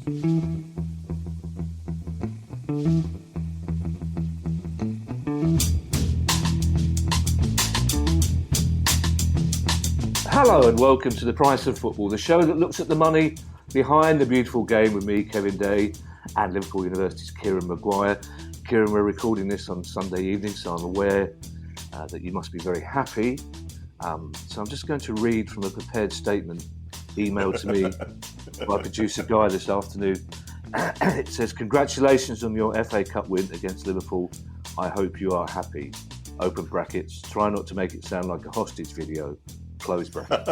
Hello and welcome to The Price of Football, the show that looks at the money behind the beautiful game with me, Kevin Day, and Liverpool University's Kieran Maguire. Kieran, we're recording this on Sunday evening, so I'm aware that you must be very happy. So I'm just going to read from a prepared statement emailed to me by producer Guy this afternoon. It says, "Congratulations on your FA Cup win against Liverpool. I hope you are happy. Open brackets. Try not to make it sound like a hostage video. Close bracket."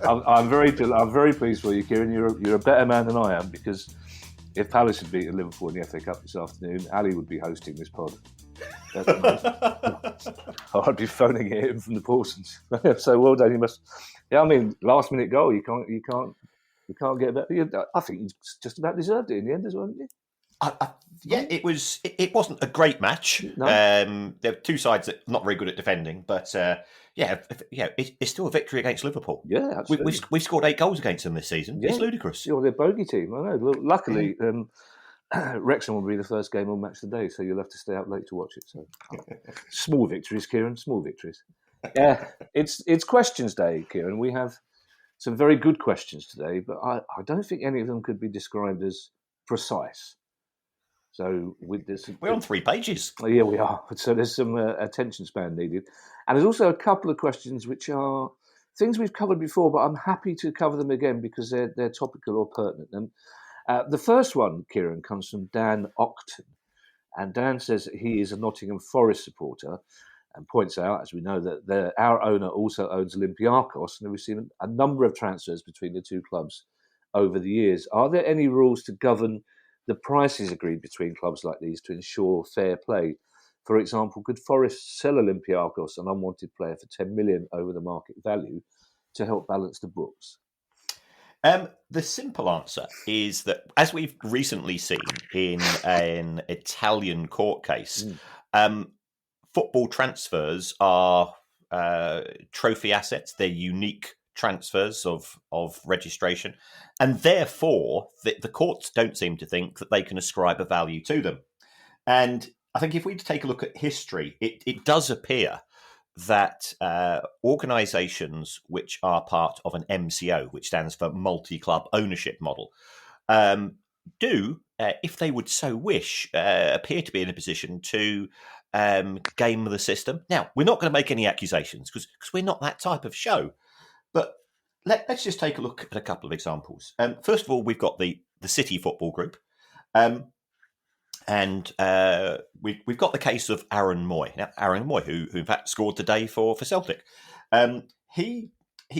I'm very pleased for you, Kieran. You're a better man than I am, because if Palace had beaten Liverpool in the FA Cup this afternoon, Ali would be hosting this pod. I'd be phoning it in from the Parsons. So well done. You must. Yeah, I mean, last minute goal. You can't get better. I think you just about deserved it in the end as well, didn't you? Yeah, it was. It wasn't a great match. No. There were two sides that are not very good at defending, but it's still a victory against Liverpool. Yeah, absolutely. We've scored 8 goals against them this season. Yeah. It's ludicrous. You're the bogey team. I know. Luckily, Wrexham will be the first game on Match Today, so you'll have to stay out late to watch it. So small victories, Kieran. Small victories. Yeah, it's questions day, Kieran. We have some very good questions today, but I don't think any of them could be described as precise. So with this, we're on 3 pages. Oh, yeah, we are. So there's some attention span needed, and there's also a couple of questions which are things we've covered before, but I'm happy to cover them again because they're topical or pertinent. And the first one, Kieran, comes from Dan Octon, and Dan says he is a Nottingham Forest supporter, and points out, as we know, that our owner also owns Olympiacos, and we've seen a number of transfers between the two clubs over the years. Are there any rules to govern the prices agreed between clubs like these to ensure fair play? For example, could Forest sell Olympiacos, an unwanted player, for 10 million over the market value to help balance the books? The simple answer is that, as we've recently seen in an Italian court case, football transfers are trophy assets. They're unique transfers of registration, and therefore the courts don't seem to think that they can ascribe a value to them. And I think if we take a look at history, it does appear that organisations which are part of an MCO, which stands for multi-club ownership model, do, if they would so wish, appear to be in a position to game the system. Now, we're not going to make any accusations because we're not that type of show. But let's just take a look at a couple of examples. First of all, we've got the City Football Group. And we've got the case of Aaron Moy. Now, Aaron Moy, who in fact scored today for Celtic. He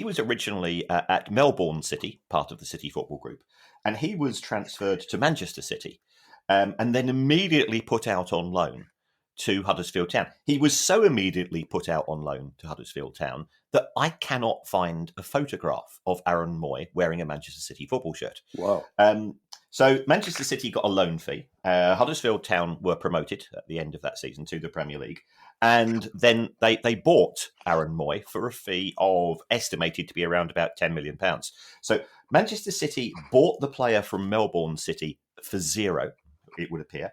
was originally at Melbourne City, part of the City Football Group. And he was transferred to Manchester City and then immediately put out on loan to Huddersfield Town. He was so immediately put out on loan to Huddersfield Town that I cannot find a photograph of Aaron Moy wearing a Manchester City football shirt. Wow. So Manchester City got a loan fee. Huddersfield Town were promoted at the end of that season to the Premier League. And then they bought Aaron Moy for a fee of estimated to be around about £10 million. So Manchester City bought the player from Melbourne City for zero, it would appear,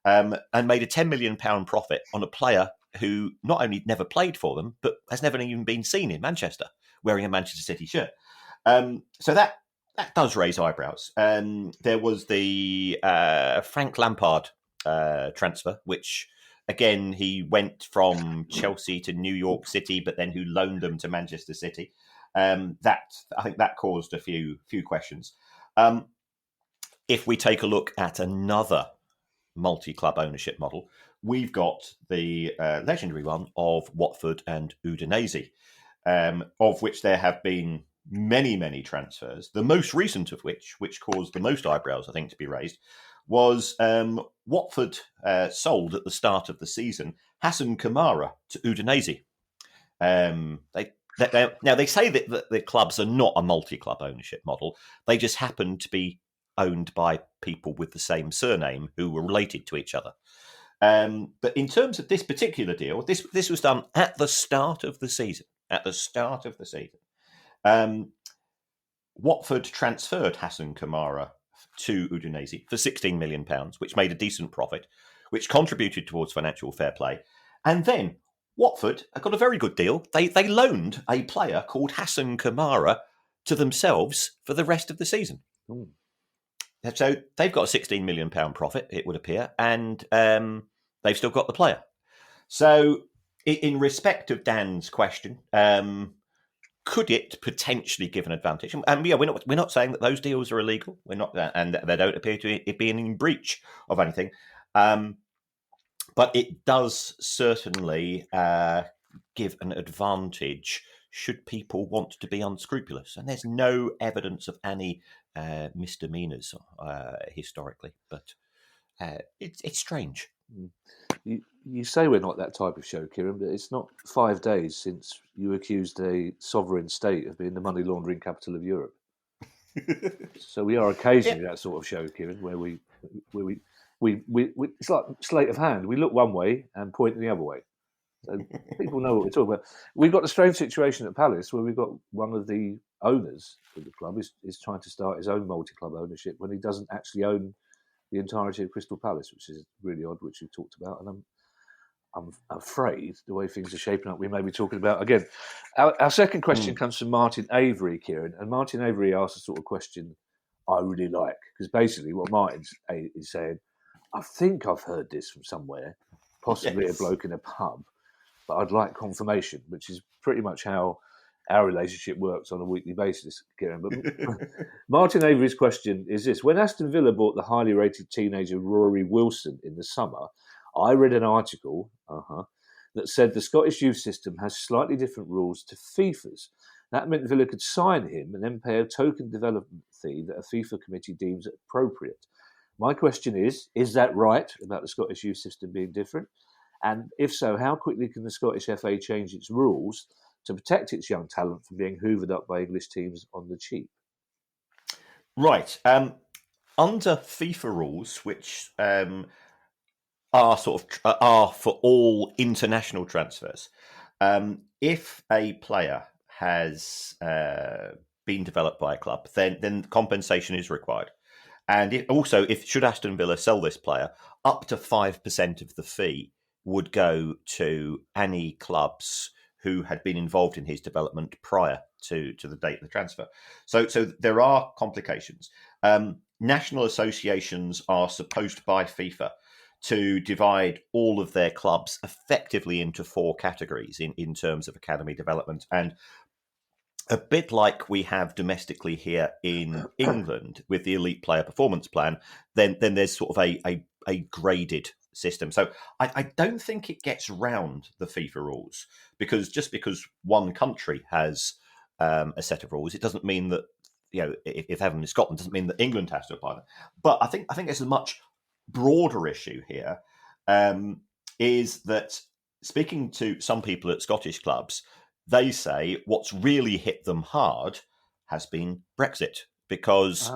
and made a £10 million profit on a player who not only never played for them, but has never even been seen in Manchester wearing a Manchester City shirt. So that does raise eyebrows. There was the Frank Lampard transfer, which, again, he went from Chelsea to New York City, but then who loaned them to Manchester City. I think that caused a few questions. If we take a look at another multi-club ownership model, we've got the legendary one of Watford and Udinese, of which there have been many, many transfers. The most recent of which caused the most eyebrows, I think, to be raised, was Watford sold at the start of the season Hassan Kamara to Udinese. They say that the clubs are not a multi-club ownership model. They just happen to be owned by people with the same surname who were related to each other. But in terms of this particular deal, this was done at the start of the season. Watford transferred Hassan Kamara to Udinese for £16 million, which made a decent profit, which contributed towards financial fair play. And then Watford got a very good deal. They loaned a player called Hassan Kamara to themselves for the rest of the season. Mm. So they've got a £16 million profit, it would appear, and they've still got the player. So in respect of Dan's question, could it potentially give an advantage? And yeah, we're not saying that those deals are illegal. We're not, and they don't appear to be in breach of anything. But it does certainly give an advantage should people want to be unscrupulous. And there's no evidence of any misdemeanors historically, but it's strange. You say we're not that type of show, Kieran, but it's not 5 days since you accused a sovereign state of being the money laundering capital of Europe. So we are occasionally that sort of show, Kieran, where we it's like sleight of hand. We look one way and point the other way. So people know what we're talking about. We've got a strange situation at Palace where we've got one of the owners of the club is trying to start his own multi-club ownership when he doesn't actually own the entirety of Crystal Palace, which is really odd, which we've talked about. And I'm afraid the way things are shaping up, we may be talking about again. Our second question comes from Martin Avery, Kieran, and Martin Avery asked a sort of question I really like, because basically what Martin is saying, I think I've heard this from somewhere, possibly a bloke in a pub, but I'd like confirmation, which is pretty much how our relationship works on a weekly basis, Kieran. But Martin Avery's question is this: when Aston Villa bought the highly rated teenager Rory Wilson in the summer, I read an article that said the Scottish youth system has slightly different rules to FIFA's. That meant Villa could sign him and then pay a token development fee that a FIFA committee deems appropriate. My question is that right about the Scottish youth system being different? And if so, how quickly can the Scottish FA change its rules to protect its young talent from being hoovered up by English teams on the cheap? Right. Under FIFA rules, which are for all international transfers, if a player has been developed by a club, then compensation is required. And if should Aston Villa sell this player, up to 5% of the fee would go to any clubs who had been involved in his development prior to the date of the transfer. So there are complications. National associations are supposed by FIFA to divide all of their clubs effectively into 4 categories in terms of academy development. And a bit like we have domestically here in England with the Elite Player Performance Plan, then there's sort of a graded system. So I don't think it gets round the FIFA rules, because just because one country has a set of rules, it doesn't mean that, if Everton is Scotland, doesn't mean that England has to apply them. But I think there's a much broader issue here, is that speaking to some people at Scottish clubs, they say what's really hit them hard has been Brexit, because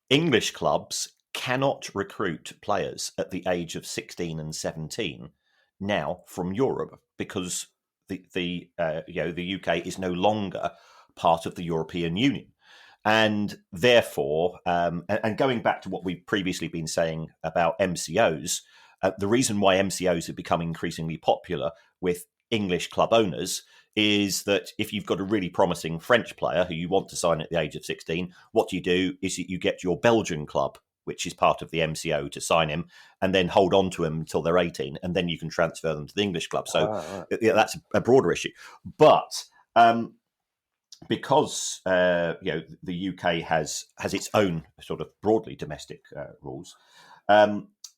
English clubs cannot recruit players at the age of 16 and 17 now from Europe, because the UK is no longer part of the European Union. And therefore, and going back to what we've previously been saying about MCOs, the reason why MCOs have become increasingly popular with English club owners is that if you've got a really promising French player who you want to sign at the age of 16, what you do is you get your Belgian club, which is part of the MCO, to sign him and then hold on to him until they're 18, and then you can transfer them to the English club. So that's a broader issue. But because the UK has its own sort of broadly domestic rules,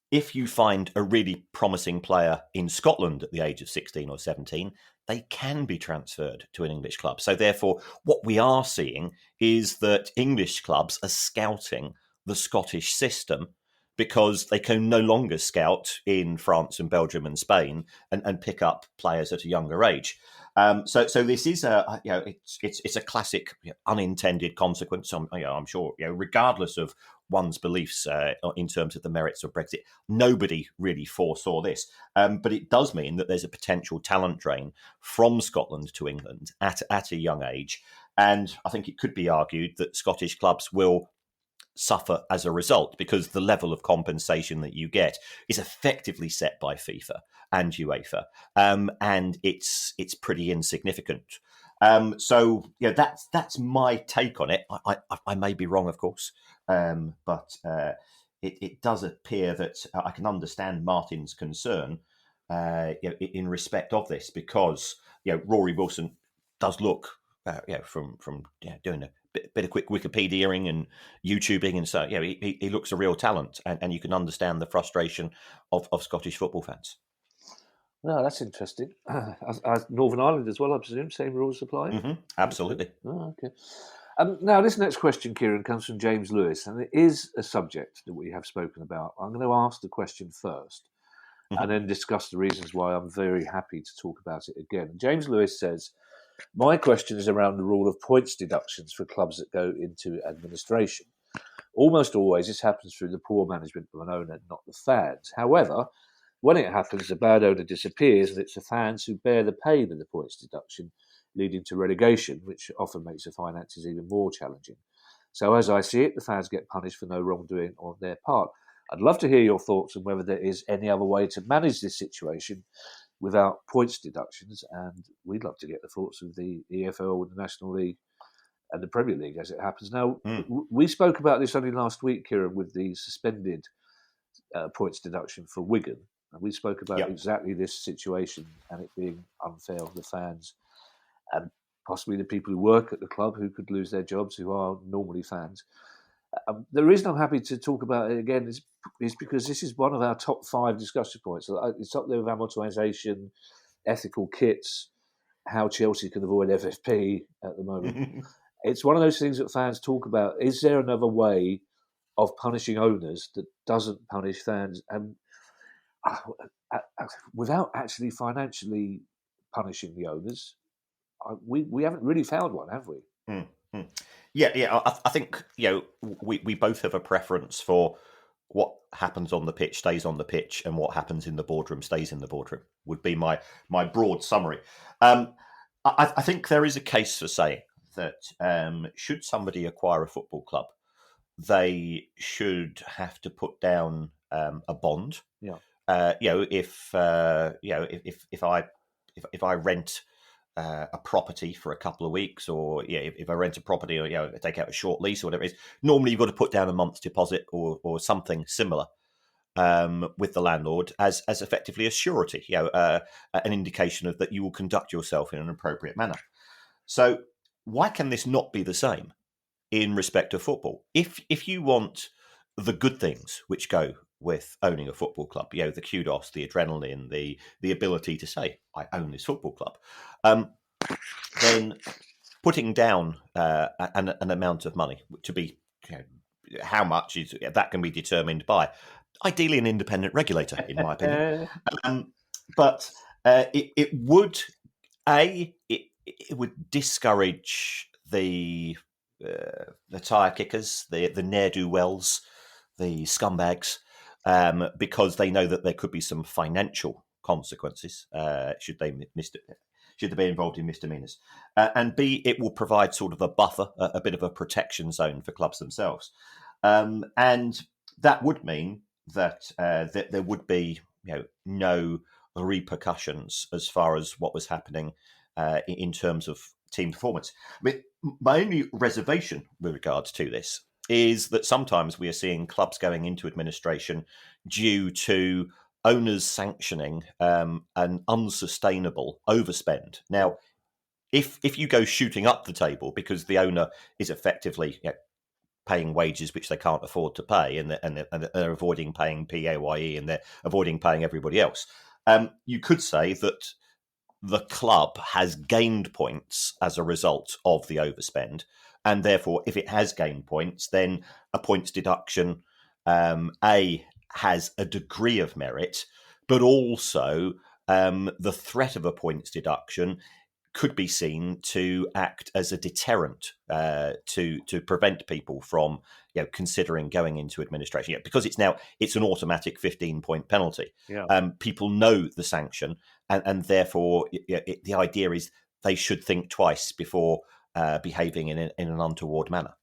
if you find a really promising player in Scotland at the age of 16 or 17, they can be transferred to an English club. So therefore, what we are seeing is that English clubs are scouting the Scottish system, because they can no longer scout in France and Belgium and Spain and pick up players at a younger age. So this is it's a classic unintended consequence. I'm sure, regardless of one's beliefs in terms of the merits of Brexit, nobody really foresaw this. But it does mean that there's a potential talent drain from Scotland to England at a young age. And I think it could be argued that Scottish clubs will suffer as a result because the level of compensation that you get is effectively set by FIFA and UEFA, and it's pretty insignificant. So yeah, that's my take on it. I may be wrong, of course, but it does appear that I can understand Martin's concern in respect of this because Rory Wilson does look from doing a bit of quick Wikipediaing and YouTubing, and so he looks a real talent, and you can understand the frustration of Scottish football fans. No, that's interesting. As Northern Ireland as well, I presume, same rules apply? Mm-hmm. Absolutely. Oh, okay. Now, this next question, Kieran, comes from James Lewis, and it is a subject that we have spoken about. I'm going to ask the question first and then discuss the reasons why I'm very happy to talk about it again. And James Lewis says, my question is around the rule of points deductions for clubs that go into administration. Almost always, this happens through the poor management of an owner, not the fans. However, when it happens, the bad owner disappears, and it's the fans who bear the pain of the points deduction, leading to relegation, which often makes the finances even more challenging. So as I see it, the fans get punished for no wrongdoing on their part. I'd love to hear your thoughts on whether there is any other way to manage this situation without points deductions, and we'd love to get the thoughts of the EFL, the National League, and the Premier League as it happens. Now, we spoke about this only last week, Kieran, with the suspended points deduction for Wigan. And we spoke about exactly this situation and it being unfair on the fans and possibly the people who work at the club who could lose their jobs, who are normally fans. The reason I'm happy to talk about it again is because this is one of our top 5 discussion points. It's up there with amortisation, ethical kits, how Chelsea can avoid FFP at the moment. It's one of those things that fans talk about. Is there another way of punishing owners that doesn't punish fans and without actually financially punishing the owners? We haven't really found one, have we? Mm-hmm. Yeah. I think we both have a preference for what happens on the pitch stays on the pitch, and what happens in the boardroom stays in the boardroom. Would be my broad summary. I think there is a case for saying that should somebody acquire a football club, they should have to put down a bond. Yeah. If I rent a property for a couple of weeks, or if I rent a property, or take out a short lease or whatever it is, normally you've got to put down a month's deposit or something similar with the landlord as effectively a surety, an indication of that you will conduct yourself in an appropriate manner. So why can this not be the same in respect of football? If you want the good things which go with owning a football club, the kudos, the adrenaline, the ability to say, I own this football club, then putting down an amount of money to be, how much is that can be determined by, ideally, an independent regulator, in my opinion. But it would it would discourage the tire kickers, the ne'er-do-wells, the scumbags, because they know that there could be some financial consequences should they be involved in misdemeanors. And B, it will provide sort of a buffer, a bit of a protection zone for clubs themselves. And that would mean that there would be no repercussions as far as what was happening in terms of team performance. I mean, my only reservation with regards to this is that sometimes we are seeing clubs going into administration due to owners sanctioning an unsustainable overspend. Now, if you go shooting up the table because the owner is effectively paying wages which they can't afford to pay, and they're avoiding paying PAYE, and they're avoiding paying everybody else, you could say that the club has gained points as a result of the overspend, and therefore, if it has gained points, then a points deduction has a degree of merit, but also the threat of a points deduction could be seen to act as a deterrent to prevent people from considering going into administration. Because it's an automatic 15-point penalty. People know the sanction, and therefore the idea is they should think twice before behaving in an untoward manner.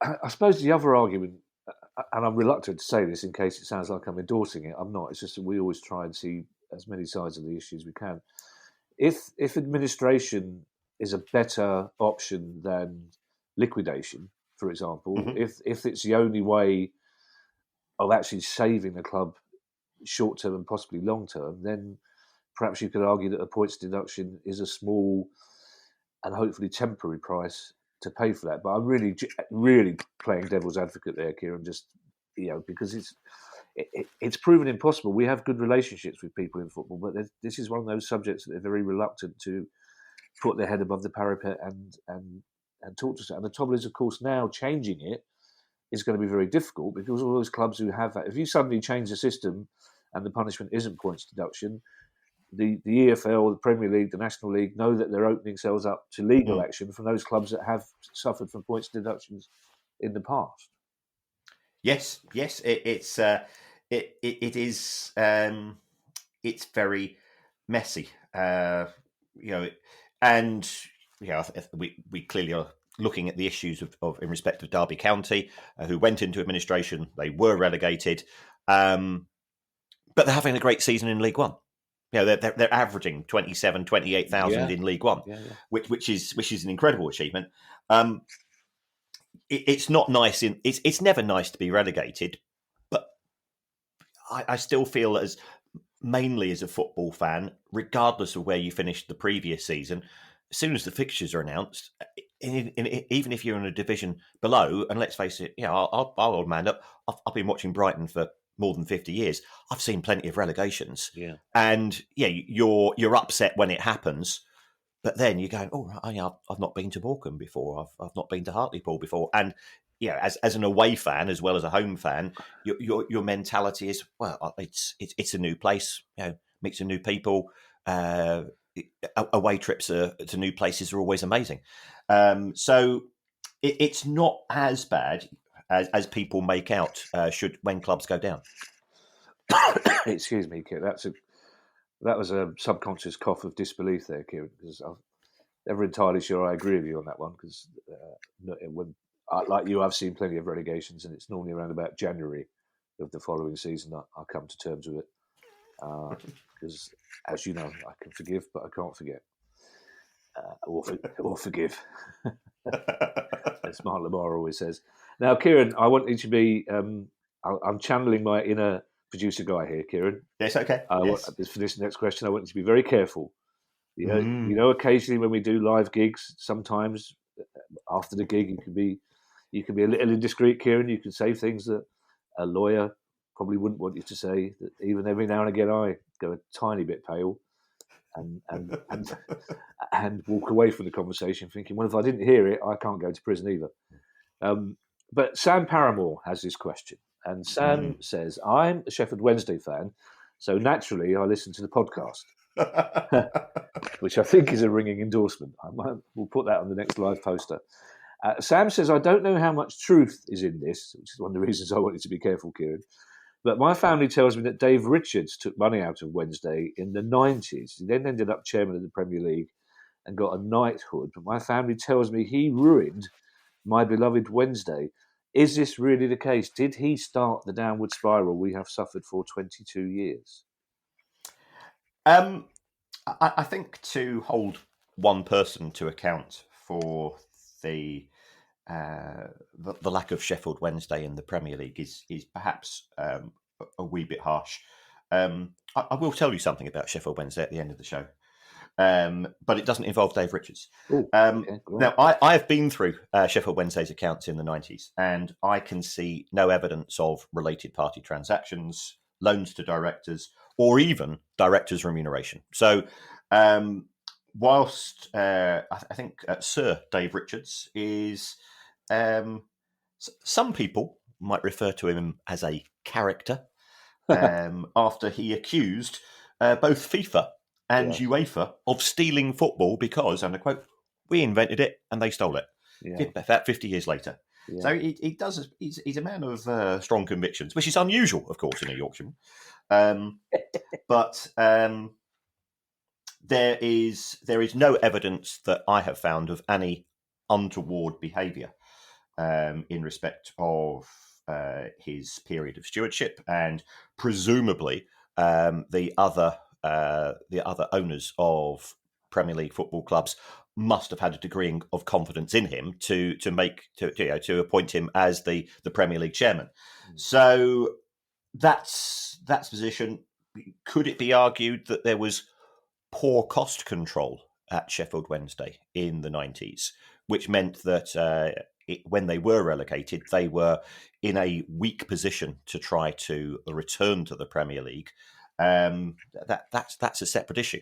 I suppose the other argument, and I'm reluctant to say this in case it sounds like I'm endorsing it. I'm not. It's just that we always try and see as many sides of the issue as we can. If administration is a better option than liquidation, for example, if it's the only way of actually saving the club short term and possibly long term, then perhaps you could argue that a points deduction is a small and hopefully temporary price to pay for that. But I'm really playing devil's advocate there, Kieran, just because it's proven impossible. We have good relationships with people in football, but this is one of those subjects that they're very reluctant to put their head above the parapet and talk to us. And the trouble is, of course, now changing it is going to be very difficult because all those clubs who have that, if you suddenly change the system and the punishment isn't points deduction, the EFL, the Premier League, the National League know that they're opening themselves up to legal action from those clubs that have suffered from points deductions in the past. Yes, it's very messy, and we clearly are looking at the issues of in respect of Derby County, who went into administration. They were relegated, but they're having a great season in League One. They're averaging 28,000 in League One, which is an incredible achievement. It's not nice. It's never nice to be relegated, but I still feel mainly as a football fan, regardless of where you finished the previous season, as soon as the fixtures are announced, even if you're in a division below, and let's face it, I'll old man up. I've been watching Brighton for more than 50 years. I've seen plenty of relegations, and you're upset when it happens. But then you're going, I've not been to Morecambe before. I've not been to Hartlepool before. And as an away fan as well as a home fan, your mentality is, well, it's a new place. Meet some new people. Away trips to new places are always amazing. So it's not as bad as people make out when clubs go down. Excuse me, Kieran. That was a subconscious cough of disbelief there, Kieran, because I'm never entirely sure I agree with you on that one. Because like you, I've seen plenty of relegations, and it's normally around about January of the following season I come to terms with it. Because, as you know, I can forgive, but I can't forget. Or forgive. As Mark Lamar always says. Now, Kieran, I want you to be... I'm channeling my inner producer guy here, Kieran. Yes, okay. For this next question, I want you to be very careful. Occasionally when we do live gigs, sometimes after the gig, you can be a little indiscreet, Kieran. You can say things that a lawyer probably wouldn't want you to say. That even every now and again, I go a tiny bit pale and walk away from the conversation thinking, well, if I didn't hear it, I can't go to prison either. But Sam Paramore has this question. And Sam says, I'm a Sheffield Wednesday fan, so naturally I listen to the podcast, which I think is a ringing endorsement. We'll put that on the next live poster. Sam says, I don't know how much truth is in this, which is one of the reasons I wanted to be careful, Kieran. But my family tells me that Dave Richards took money out of Wednesday in the 90s. He then ended up chairman of the Premier League and got a knighthood. But my family tells me he ruined my beloved Wednesday. Is this really the case? Did he start the downward spiral we have suffered for 22 years? I think to hold one person to account for the lack of Sheffield Wednesday in the Premier League is perhaps a wee bit harsh. I will tell you something about Sheffield Wednesday at the end of the show. But it doesn't involve Dave Richards. Now, I have been through Sheffield Wednesday's accounts in the 90s, and I can see no evidence of related party transactions, loans to directors, or even directors' remuneration. So, whilst I think Sir Dave Richards is, some people might refer to him as a character, after he accused both FIFA and UEFA of stealing football because, and I quote, we invented it and they stole it. About 50 years later. Yeah. So he's a man of strong convictions, which is unusual, of course, in a Yorkshireman. But there is no evidence that I have found of any untoward behaviour in respect of his period of stewardship, and presumably the other owners of Premier League football clubs must have had a degree of confidence in him to appoint him as the Premier League chairman. So that's position. Could it be argued that there was poor cost control at Sheffield Wednesday in the 90s, which meant that when they were relegated, they were in a weak position to try to return to the Premier League? That's a separate issue,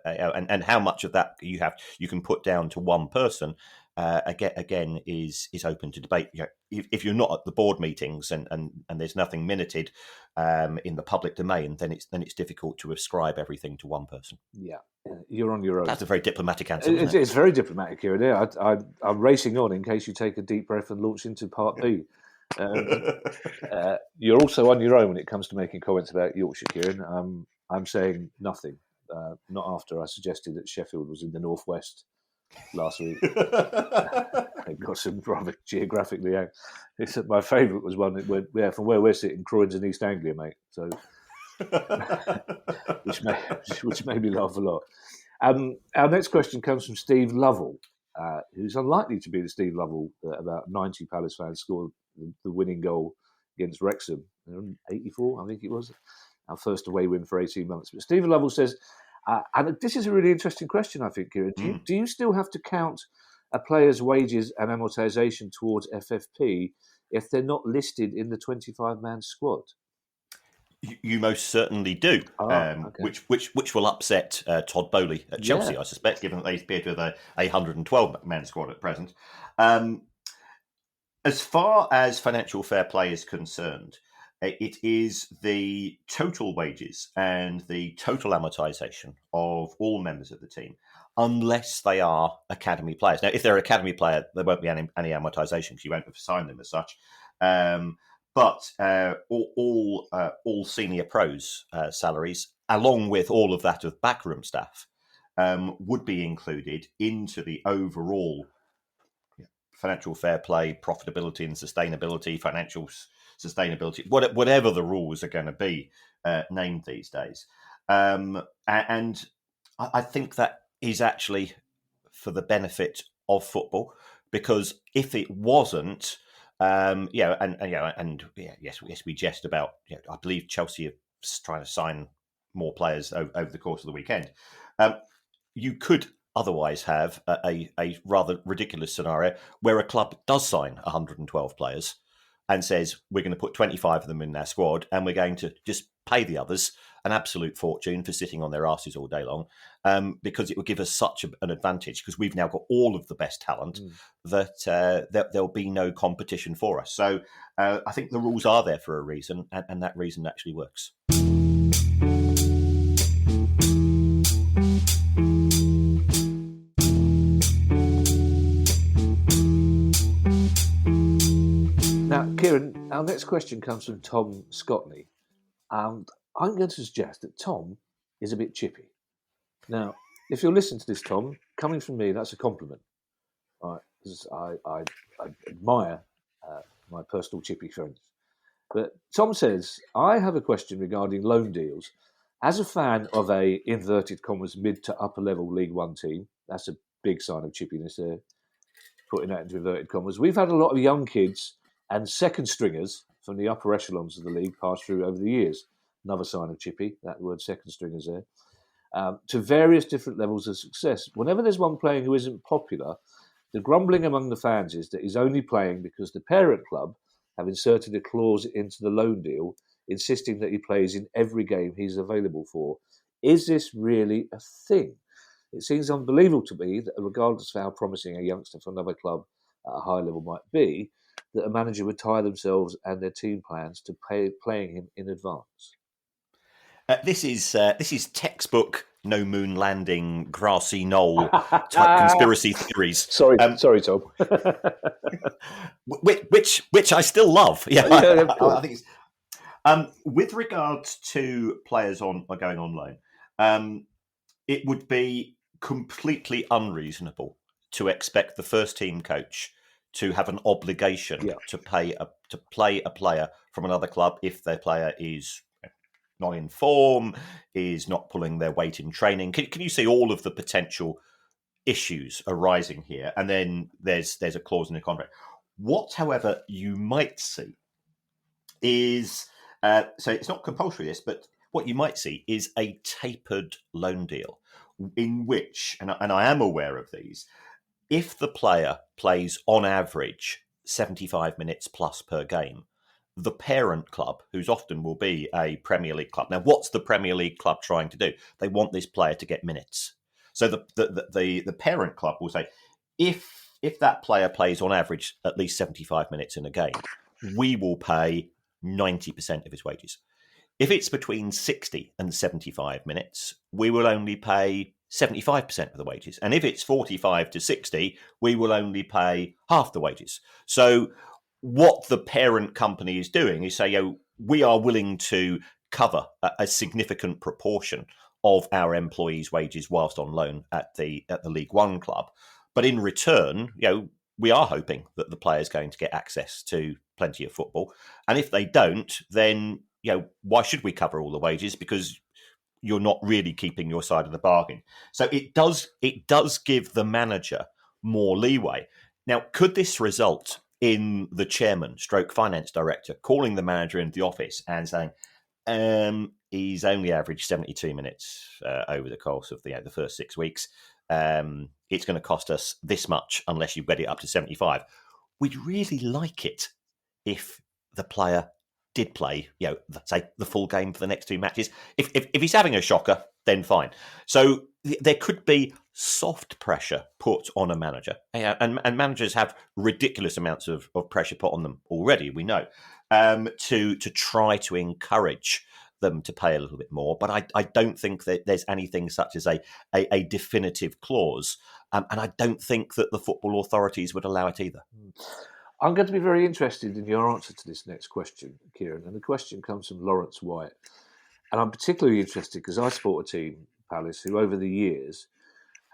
and how much of that you can put down to one person again is open to debate. If you're not at the board meetings and there's nothing minuted in the public domain, then it's difficult to ascribe everything to one person. Yeah, you're on your own. That's a very diplomatic answer. It's very diplomatic, Kieran. Yeah, I'm racing on in case you take a deep breath and launch into part B. You're also on your own when it comes to making comments about Yorkshire, Kieran. I'm saying nothing. Not after I suggested that Sheffield was in the northwest last week. They've got some rather geographically out. My favourite was one from where we're sitting, Croydon's in East Anglia, mate. So, which made me laugh a lot. Our next question comes from Steve Lovell, who's unlikely to be the Steve Lovell that about 90 Palace fans scored the winning goal against Wrexham in 84, I think it was. Our first away win for 18 months. But Stephen Lovell says, and this is a really interesting question, I think, Kieran. Do you still have to count a player's wages and amortisation towards FFP if they're not listed in the 25-man squad? You most certainly do, okay. which will upset Todd Bowley at Chelsea, I suspect, given that they appear to have a 112-man squad at present. As far as financial fair play is concerned, it is the total wages and the total amortisation of all members of the team, unless they are academy players. Now, if they're an academy player, there won't be any amortisation because you won't have signed them as such. But all senior pros' salaries, along with all of that of backroom staff, would be included into the overall financial fair play, profitability and sustainability, financial sustainability, whatever the rules are going to be named these days. And I think that is actually for the benefit of football, because if it wasn't, yes, we jest about. I believe Chelsea are trying to sign more players over the course of the weekend. You could otherwise have a rather ridiculous scenario where a club does sign 112 players and says, we're going to put 25 of them in their squad and we're going to just pay the others an absolute fortune for sitting on their asses all day long, because it would give us such an advantage, because we've now got all of the best talent that there'll be no competition for us. So I think the rules are there for a reason, and that reason actually works. Now, Kieran, our next question comes from Tom Scotney. And I'm going to suggest that Tom is a bit chippy. Now, if you're listening to this, Tom, coming from me, that's a compliment. Because I admire my personal chippy friends. But Tom says, I have a question regarding loan deals. As a fan of a, inverted commas, mid to upper level League One team, that's a big sign of chippiness there, putting that into inverted commas. We've had a lot of young kids and second stringers from the upper echelons of the league pass through over the years. Another sign of chippy, that word second stringers there. To various different levels of success. Whenever there's one playing who isn't popular, the grumbling among the fans is that he's only playing because the parent club have inserted a clause into the loan deal insisting that he plays in every game he's available for. Is this really a thing? It seems unbelievable to me that regardless of how promising a youngster for another club at a high level might be, that a manager would tie themselves and their team plans to playing him in advance. This is textbook no moon landing, grassy knoll type conspiracy theories. Sorry, Tom. which I still love. Yeah, I think it's. With regards to players going on loan, it would be completely unreasonable to expect the first team coach to have an obligation to play a player from another club if their player is not in form, is not pulling their weight in training. Can you see all of the potential issues arising here? And then there's a clause in the contract. What, however, you might see is so it's not compulsory, this, but what you might see is a tapered loan deal in which, and I am aware of these, if the player plays on average 75 minutes plus per game, the parent club, who's often will be a Premier League club. Now, what's the Premier League club trying to do? They want this player to get minutes. So the parent club will say, if that player plays on average at least 75 minutes in a game, we will pay 90% of his wages. If it's between 60 and 75 minutes, we will only pay 75% of the wages. And if it's 45 to 60, we will only pay half the wages. So what the parent company is doing is say, we are willing to cover a significant proportion of our employees' wages whilst on loan at the League One club. But in return, we are hoping that the player is going to get access to plenty of football. And if they don't, then why should we cover all the wages? Because you're not really keeping your side of the bargain. So it does give the manager more leeway. Now, could this result in the chairman, stroke finance director, calling the manager into the office and saying, he's only averaged 72 minutes over the course of the first 6 weeks. It's going to cost us this much unless you get it up to 75. We'd really like it if the player did play, say the full game for the next 2 matches. If he's having a shocker, then fine. So there could be soft pressure put on a manager, and managers have ridiculous amounts of pressure put on them already. We know to try to encourage them to pay a little bit more, but I don't think that there's anything such as a definitive clause, and I don't think that the football authorities would allow it either. I'm going to be very interested in your answer to this next question, Kieran. And the question comes from Lawrence White. And I'm particularly interested because I support a team, Palace, who over the years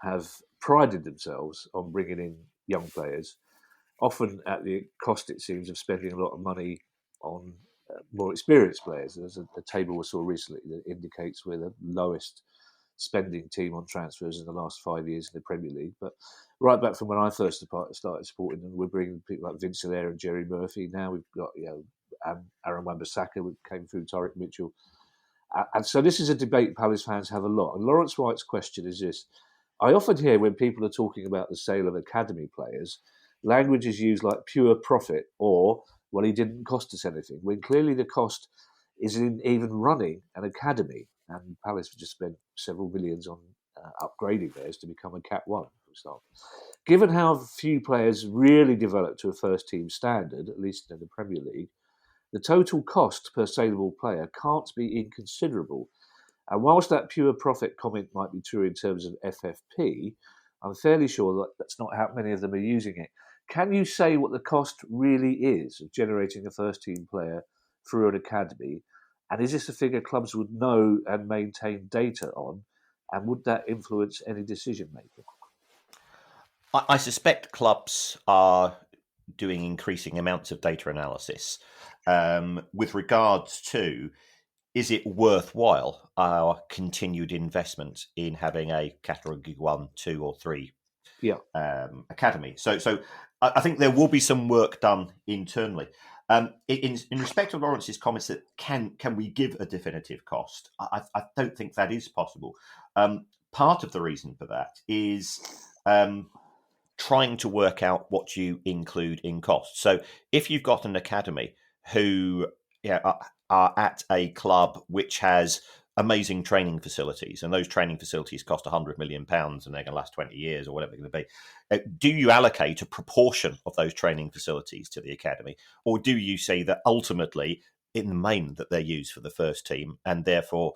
have prided themselves on bringing in young players, often at the cost, it seems, of spending a lot of money on more experienced players. There's a table we saw recently that indicates we're the lowest spending team on transfers in the last 5 years in the Premier League. But right back from when I first started supporting them, we're bringing people like Vince Hilaire and Jerry Murphy. Now we've got Aaron Wan-Bissaka, who came through Tyrick Mitchell. And so this is a debate Palace fans have a lot. And Lawrence White's question is this. I often hear when people are talking about the sale of academy players, language is used like pure profit or, well, he didn't cost us anything, when clearly the cost is in even running an academy. And Palace have just spent several millions on upgrading theirs to become a Cat 1, for example. Given how few players really develop to a first-team standard, at least in the Premier League, the total cost per saleable player can't be inconsiderable. And whilst that pure profit comment might be true in terms of FFP, I'm fairly sure that that's not how many of them are using it. Can you say what the cost really is of generating a first-team player through an academy? And is this a figure clubs would know and maintain data on? And would that influence any decision-making? I suspect clubs are doing increasing amounts of data analysis with regards to, is it worthwhile our continued investment in having a Category 1, 2 or 3 academy? So I think there will be some work done internally. In respect of Lawrence's comments that can we give a definitive cost, I don't think that is possible. Part of the reason for that is trying to work out what you include in cost. So if you've got an academy who are at a club which has amazing training facilities, and those training facilities cost £100 million and they're going to last 20 years or whatever they're going to be, do you allocate a proportion of those training facilities to the academy? Or do you say that ultimately, in the main, that they're used for the first team and therefore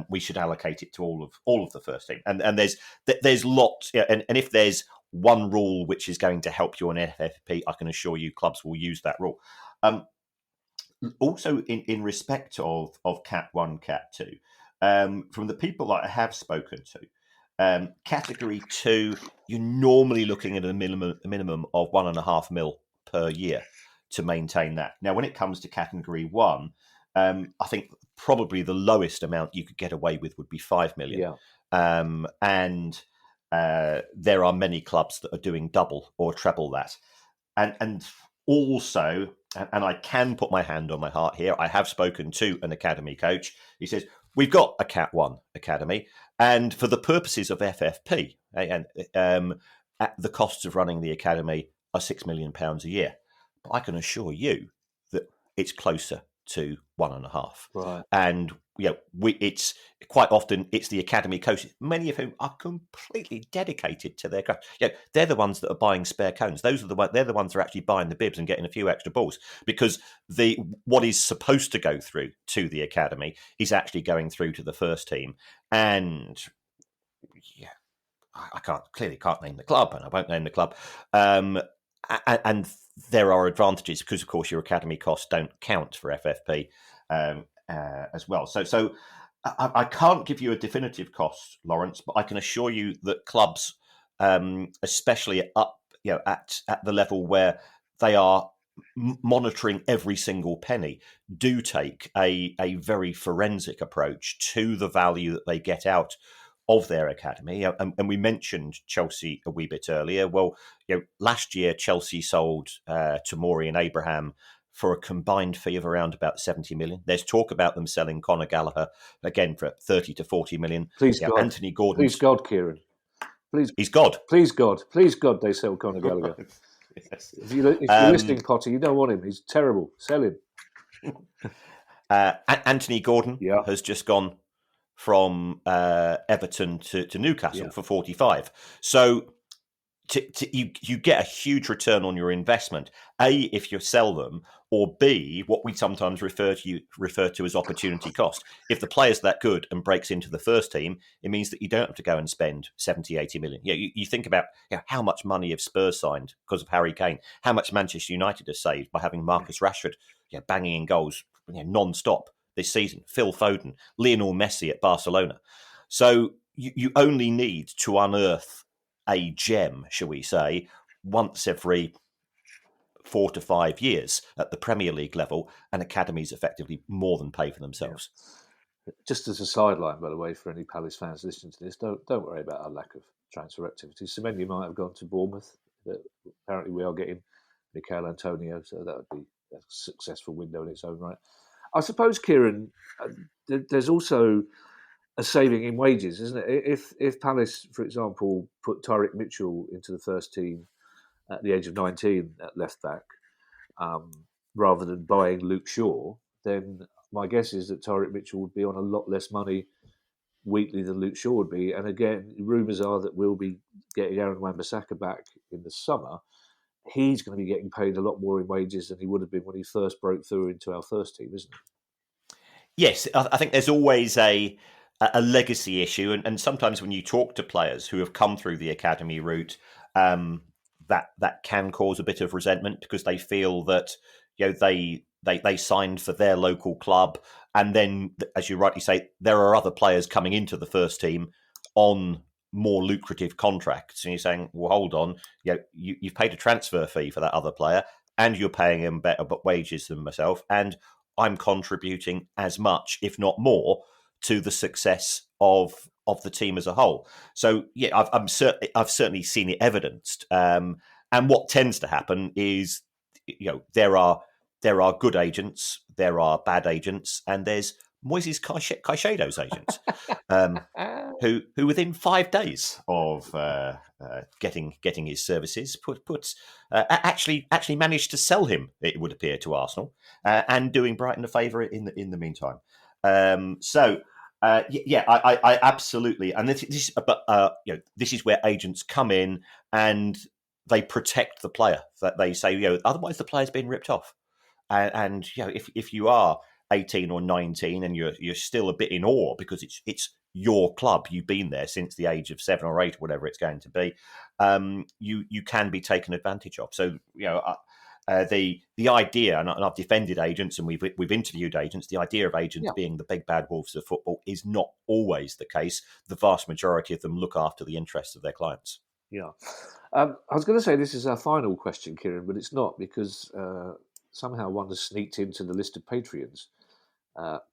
we should allocate it to all of the first team? And there's lots, and if there's one rule which is going to help you on FFP, I can assure you clubs will use that rule. Also, in respect of Cat 1, Cat 2, from the people that I have spoken to, Category 2, you're normally looking at a minimum of 1.5 mil per year to maintain that. Now, when it comes to Category 1, I think probably the lowest amount you could get away with would be 5 million. Yeah. And there are many clubs that are doing double or treble that. And also, and I can put my hand on my heart here, I have spoken to an academy coach. He says, we've got a Cat 1 academy, and for the purposes of FFP, and the costs of running the academy are £6 million a year. But I can assure you that it's closer to 1.5. Right. And it's quite often it's the academy coaches, many of whom are completely dedicated to their craft. They're the ones that are buying spare cones. They're the ones that are actually buying the bibs and getting a few extra balls, because what is supposed to go through to the academy is actually going through to the first team. And I can't name the club, and I won't name the club. And there are advantages because, of course, your academy costs don't count for FFP as well. So I can't give you a definitive cost, Lawrence, but I can assure you that clubs, especially up at the level where they are monitoring every single penny, do take a very forensic approach to the value that they get out of their academy. And we mentioned Chelsea a wee bit earlier. Well, last year Chelsea sold Tomori and Abraham for a combined fee of around about 70 million. There's talk about them selling Conor Gallagher again for 30 to 40 million. Please God. Anthony Gordon. Please God, Kieran. Please. He's God. Please God. Please God, they sell Conor Gallagher. Yes. If you're listening, Potter, you don't want him. He's terrible. Sell him. Anthony Gordon has just gone from Everton to Newcastle for 45. So you get a huge return on your investment. A, if you sell them, or B, what we sometimes refer to as opportunity cost. If the player's that good and breaks into the first team, it means that you don't have to go and spend 70, 80 million. You think about how much money have Spurs signed because of Harry Kane, how much Manchester United has saved by having Marcus Rashford banging in goals non-stop this season, Phil Foden, Lionel Messi at Barcelona. So you only need to unearth a gem, shall we say, once every 4 to 5 years at the Premier League level, and academies effectively more than pay for themselves. Yeah. Just as a sideline, by the way, for any Palace fans listening to this, don't worry about our lack of transfer activity. Semenyo might have gone to Bournemouth. Apparently we are getting Mikel Antonio, so that would be a successful window in its own right. I suppose, Kieran, there's also a saving in wages, isn't it? If Palace, for example, put Tyrick Mitchell into the first team at the age of 19 at left back, rather than buying Luke Shaw, then my guess is that Tyrick Mitchell would be on a lot less money weekly than Luke Shaw would be. And again, rumours are that we'll be getting Aaron Wan-Bissaka back in the summer. He's going to be getting paid a lot more in wages than he would have been when he first broke through into our first team, isn't it? Yes, I think there's always a legacy issue, and sometimes when you talk to players who have come through the academy route, that can cause a bit of resentment because they feel that they signed for their local club, and then, as you rightly say, there are other players coming into the first team on more lucrative contracts, and you're saying, well, hold on, you've paid a transfer fee for that other player, and you're paying him better wages than myself, and I'm contributing as much, if not more, to the success of the team as a whole. So I've certainly seen it evidenced, and what tends to happen is there are good agents, there are bad agents, and there's Moises Caicedo's agents, who within 5 days of getting his services actually managed to sell him, it would appear, to Arsenal, and doing Brighton a favour in the meantime. I absolutely, and this is where agents come in and they protect the player. That they say, otherwise the player's been ripped off, and if you are 18 or 19 and you're still a bit in awe because it's your club, you've been there since the age of 7 or 8, whatever it's going to be, you can be taken advantage of. So the idea, and I've defended agents and we've interviewed agents, the idea of agents being the big bad wolves of football is not always the case. The vast majority of them look after the interests of their clients. Yeah. I was going to say this is our final question, Kieran, but it's not, because somehow one has sneaked into the list of Patreons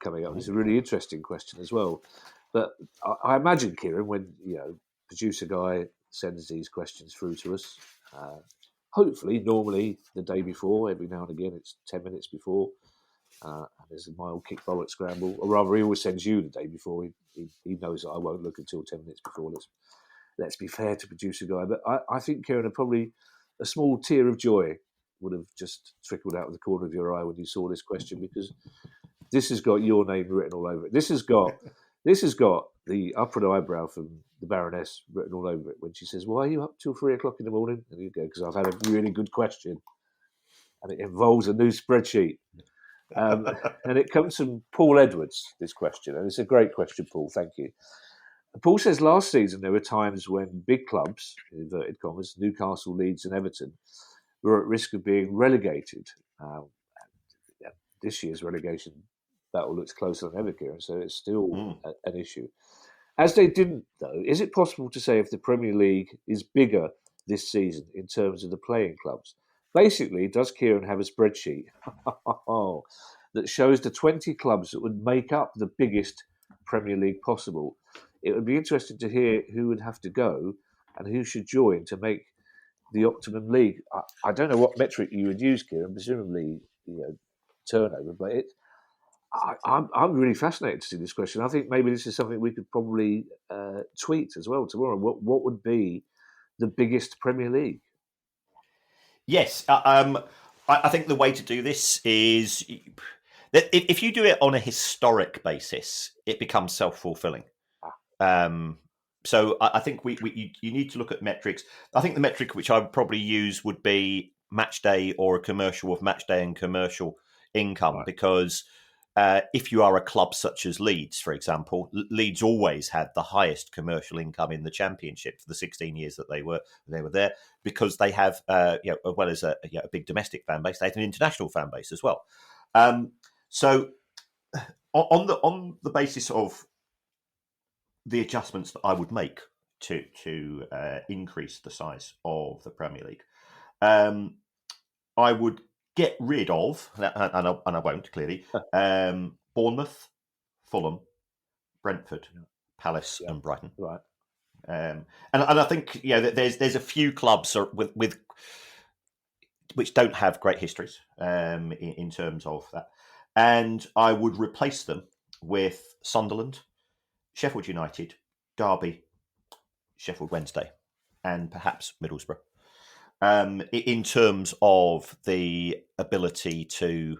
coming up. It's a really interesting question as well. But I imagine, Kieran, when producer guy sends these questions through to us, hopefully, normally the day before, every now and again, it's 10 minutes before, and there's a mild kick bollock scramble. Or rather, he always sends you the day before. He knows that I won't look until 10 minutes before. Let's be fair to producer guy. But I think, Kieran, probably a small tear of joy would have just trickled out of the corner of your eye when you saw this question, because this has got your name written all over it. This has got the upward eyebrow from the Baroness written all over it when she says, "Why are you up till 3 o'clock in the morning?" And you go, "Because I've had a really good question, and it involves a new spreadsheet." And it comes from Paul Edwards, this question, and it's a great question, Paul. Thank you. Paul says last season there were times when big clubs, in inverted commas, Newcastle, Leeds and Everton, were at risk of being relegated. This year's relegation battle looks closer than ever, Kieran, so it's still an issue. As they didn't, though, is it possible to say if the Premier League is bigger this season in terms of the playing clubs? Basically, does Kieran have a spreadsheet that shows the 20 clubs that would make up the biggest Premier League possible? It would be interesting to hear who would have to go and who should join to make the optimum league. I don't know what metric you would use, Kieran, presumably turnover, but I'm really fascinated to see this question. I think maybe this is something we could probably tweet as well tomorrow. What would be the biggest Premier League? Yes, I think the way to do this is that if you do it on a historic basis, it becomes self-fulfilling. So I think you need to look at metrics. I think the metric which I would probably use would be match day or a commercial of match day and commercial income, because if you are a club such as Leeds, for example, Leeds always had the highest commercial income in the Championship for the 16 years that they were there, because they have, as well as a big domestic fan base, they had an international fan base as well. So on the basis of the adjustments that I would make to increase the size of the Premier League, I would get rid of, and I won't, clearly, Bournemouth, Fulham, Brentford, Palace, and Brighton. Right. And I think there's a few clubs with which don't have great histories in terms of that, and I would replace them with Sunderland, Sheffield United, Derby, Sheffield Wednesday, and perhaps Middlesbrough. In terms of the ability to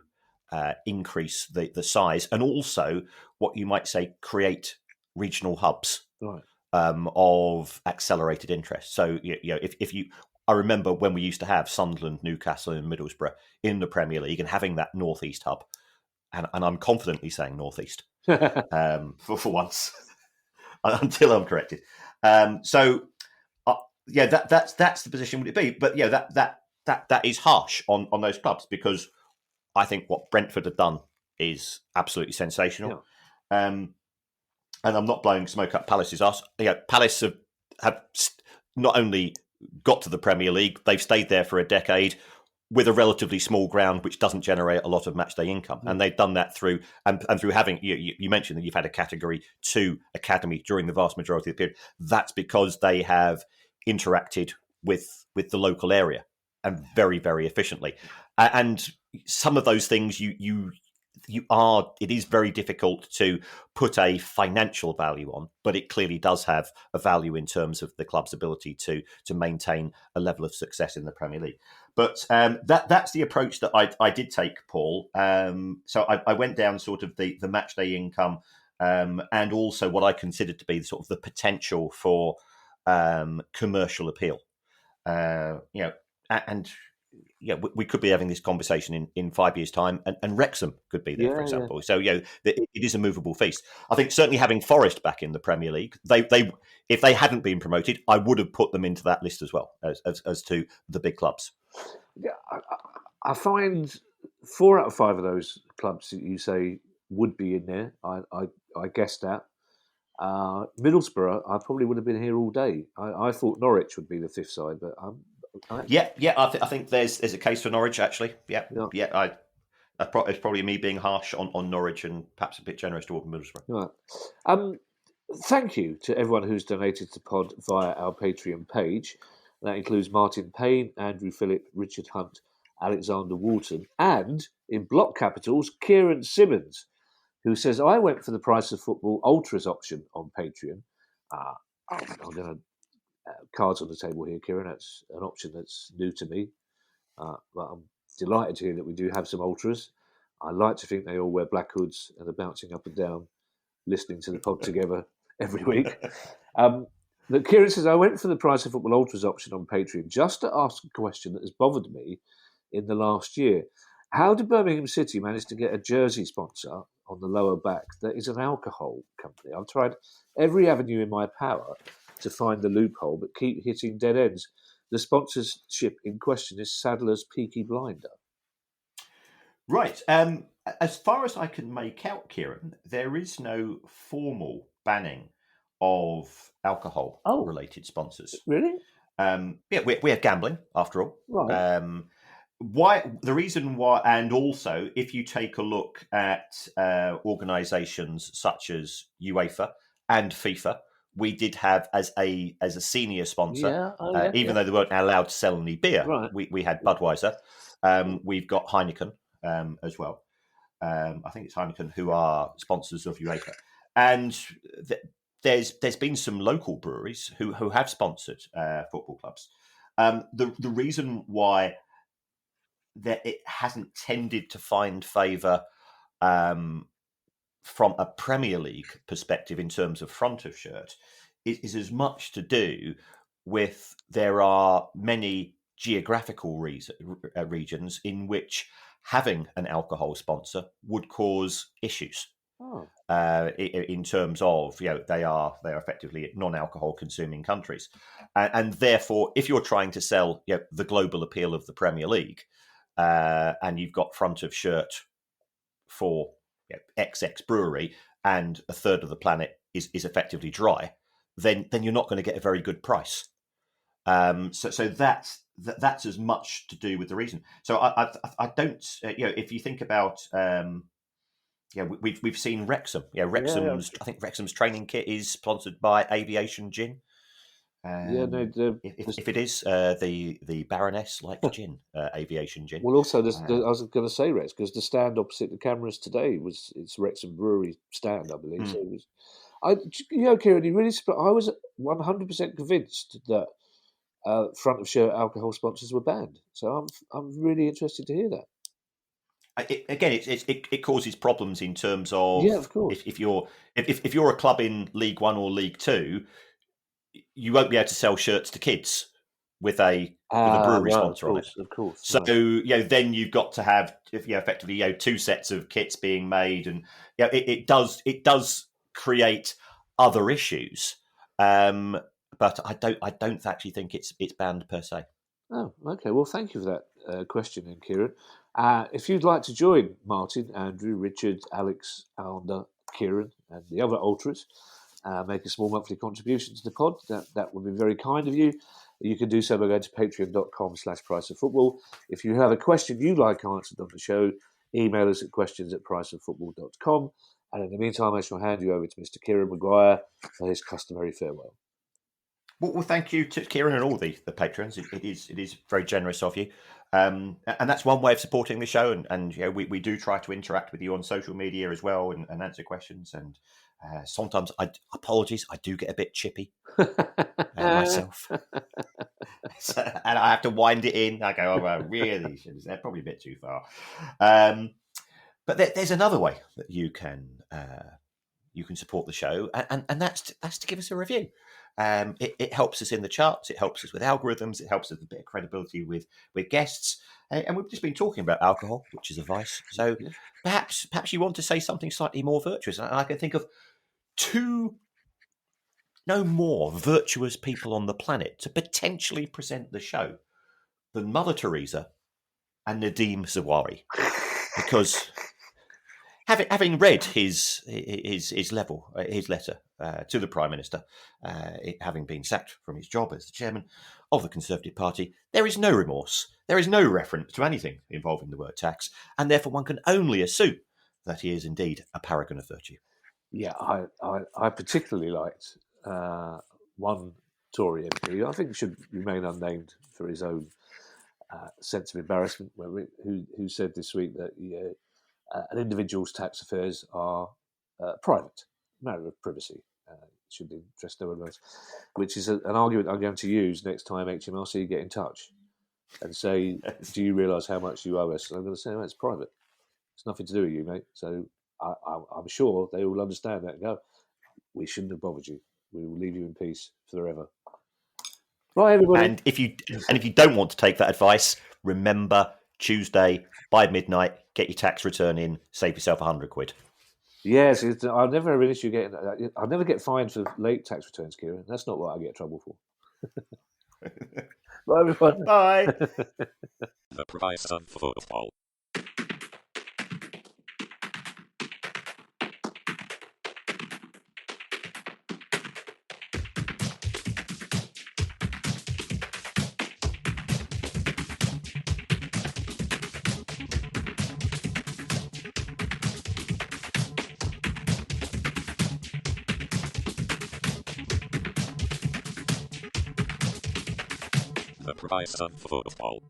increase the size, and also what you might say create regional hubs of accelerated interest. So if you, I remember when we used to have Sunderland, Newcastle, and Middlesbrough in the Premier League, and having that northeast hub, and I'm confidently saying northeast for once until I'm corrected. That's the position would it be? But that is harsh on those clubs, because I think what Brentford have done is absolutely sensational. Yeah. And I'm not blowing smoke up Palace's arse. Palace have not only got to the Premier League, they've stayed there for a decade with a relatively small ground, which doesn't generate a lot of matchday income. And they've done that through having, you mentioned that you've had a Category 2 academy during the vast majority of the period. That's because they have interacted with the local area, and very, very efficiently. And some of those things it is very difficult to put a financial value on, but it clearly does have a value in terms of the club's ability to maintain a level of success in the Premier League. But that's the approach that I did take, Paul. So I went down sort of the match day income, and also what I considered to be sort of the potential for commercial appeal. We could be having this conversation in 5 years' time, and Wrexham could be there, for example. Yeah. So, it is a movable feast. I think certainly having Forest back in the Premier League, they if they hadn't been promoted, I would have put them into that list as well as to the big clubs. Yeah, I find 4 out of 5 of those clubs that you say would be in there. I guessed that. Middlesbrough, I probably would have been here all day. I thought Norwich would be the fifth side, but I actually, Yeah. I think there's a case for Norwich actually. Yeah. yeah. It's probably me being harsh on Norwich and perhaps a bit generous toward Middlesbrough. Right. Um, Thank you to everyone who's donated to Pod via our Patreon page. That includes Martin Payne, Andrew Phillip, Richard Hunt, Alexander Walton, and in block capitals, Kieran Simmons, who says, I went for the Price of Football Ultras option on Patreon. I'm going to cards on the table here, Kieran. That's an option that's new to me. But I'm delighted to hear that we do have some Ultras. I like to think they all wear black hoods and are bouncing up and down, listening to the pod together every week. But Kieran says, I went for the Price of Football Ultras option on Patreon just to ask a question that has bothered me in the last year. How did Birmingham City manage to get a jersey sponsor on the lower back that is an alcohol company? I've tried every avenue in my power to find the loophole, but keep hitting dead ends. The sponsorship in question is Sadler's Peaky Blinder. Right. As far as I can make out, Kieran, there is no formal banning of alcohol-related sponsors. Really? We have gambling after all. Right. Why the reason why, and also if you take a look at organisations such as UEFA and FIFA, we did have as a senior sponsor, even though they weren't allowed to sell any beer. Right. We had Budweiser. We've got Heineken as well. I think it's Heineken who are sponsors of UEFA, and there's been some local breweries who have sponsored football clubs. The reason why that it hasn't tended to find favour from a Premier League perspective in terms of front of shirt is as much to do with there are many geographical regions in which having an alcohol sponsor would cause issues. In terms of, they are effectively non-alcohol consuming countries, and therefore, if you're trying to sell the global appeal of the Premier League, and you've got front of shirt for XX brewery, and a third of the planet is effectively dry, then you're not going to get a very good price. So that's as much to do with the reason. So I don't, if you think about. We've seen Wrexham. Wrexham's. I think Wrexham's training kit is sponsored by Aviation Gin. If it is, the Baroness likes gin, Aviation Gin. Well, also, I was going to say Rex because the stand opposite the cameras today it's Wrexham Brewery stand, I believe. So it was, Kieran, you really. I was 100% convinced that front of shirt alcohol sponsors were banned. So I'm really interested to hear that. It causes problems in terms of, of course. If you're a club in League One or League Two, you won't be able to sell shirts to kids with a brewery sponsor on it. Of course. So then you've got to have effectively two sets of kits being made, and it does create other issues. But I don't actually think it's banned per se. Oh, okay. Well, thank you for that question, Kieran. If you'd like to join Martin, Andrew, Richard, Alex, Alda, Kieran, and the other ultras, make a small monthly contribution to the pod, that would be very kind of you. You can do so by going to patreon.com/priceoffootball. If you have a question you'd like answered on the show, email us at questions@priceoffootball.com. And in the meantime, I shall hand you over to Mr. Kieran Maguire for his customary farewell. Well, thank you to Kieran and all the patrons. It is very generous of you, and that's one way of supporting the show. And we do try to interact with you on social media as well and answer questions. And sometimes, apologies, I do get a bit chippy myself, and I have to wind it in. I go, well, really, they're probably a bit too far. But there's another way that you can support the show, and that's to give us a review. It helps us in the charts. It helps us with algorithms. It helps us with a bit of credibility with guests. And we've just been talking about alcohol, which is a vice. So perhaps you want to say something slightly more virtuous. I can think of no more virtuous people on the planet to potentially present the show than Mother Teresa and Nadeem Zawari, because having read his letter to the Prime Minister, having been sacked from his job as the chairman of the Conservative Party, there is no remorse. There is no reference to anything involving the word tax, and therefore one can only assume that he is indeed a paragon of virtue. Yeah, I particularly liked one Tory MP, I think should remain unnamed for his own sense of embarrassment, who said this week that an individual's tax affairs are private, matter of privacy. Should interest no one else, which is an argument I'm going to use next time HMRC get in touch and say, do you realise how much you owe us? And I'm going to say, no, it's private. It's nothing to do with you, mate. So I'm sure they will understand that and go, we shouldn't have bothered you. We will leave you in peace forever. Right, everybody. And if you don't want to take that advice, remember Tuesday by midnight, get your tax return in, save yourself £100. Yes, I'll never have an issue getting. I'll never get fined for late tax returns, Kieran. That's not what I get trouble for. Bye, everyone. Bye. The price of football. The price of football.